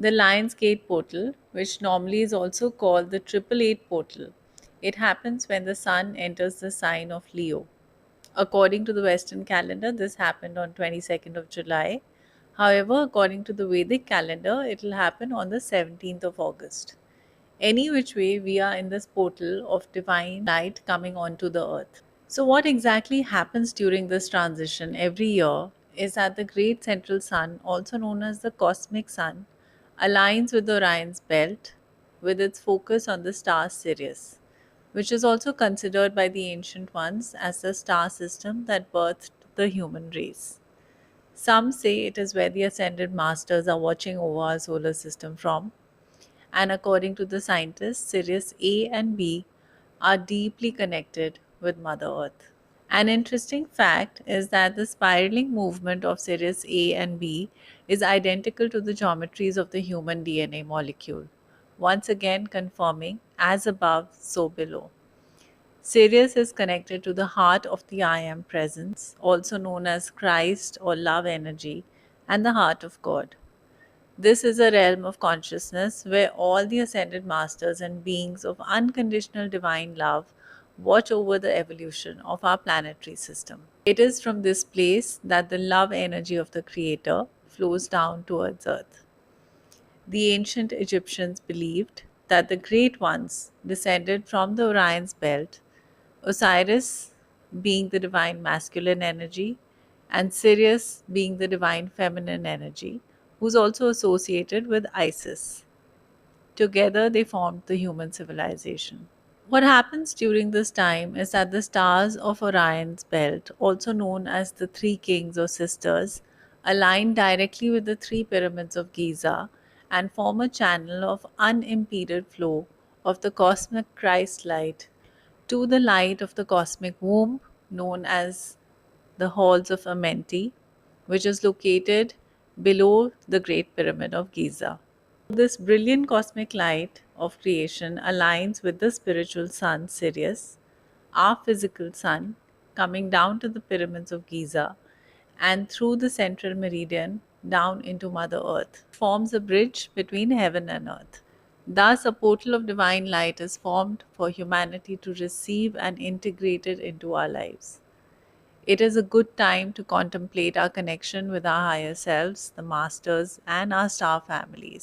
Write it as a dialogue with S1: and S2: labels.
S1: The Lion's Gate portal, which normally is also called the Triple Eight portal. It happens when the sun enters the sign of Leo. According to the Western calendar, this happened on 22nd of July. However, according to the Vedic calendar, it will happen on the 17th of August. Any which way, we are in this portal of divine light coming onto the earth. So, what exactly happens during this transition every year is that the great central sun, also known as the cosmic sun, aligns with Orion's belt with its focus on the star Sirius, which is also considered by the ancient ones as the star system that birthed the human race. Some say it is where the ascended masters are watching over our solar system from, and according to the scientists, Sirius A and B are deeply connected with Mother Earth. An interesting fact is that the spiraling movement of Sirius A and B is identical to the geometries of the human DNA molecule, once again confirming as above, so below. Sirius is connected to the heart of the I Am presence, also known as Christ or love energy, and the heart of God. This is a realm of consciousness where all the ascended masters and beings of unconditional divine love watch over the evolution of our planetary system. It is from this place that the love energy of the Creator flows down towards Earth. The ancient Egyptians believed that the great ones descended from the Orion's belt, Osiris being the divine masculine energy, and Sirius being the divine feminine energy, who's also associated with Isis. Together, they formed the human civilization. What happens during this time is that the stars of Orion's belt, also known as the three kings or sisters, align directly with the three pyramids of Giza and form a channel of unimpeded flow of the cosmic Christ light to the light of the cosmic womb known as the Halls of Amenti, which is located below the Great Pyramid of Giza. This brilliant cosmic light of creation aligns with the spiritual sun Sirius, our physical sun, coming down to the pyramids of Giza and through the central meridian down into Mother Earth, forms a bridge between heaven and earth. Thus, a portal of divine light is formed for humanity to receive and integrate it into our lives. It is a good time to contemplate our connection with our higher selves, the masters, and our star families.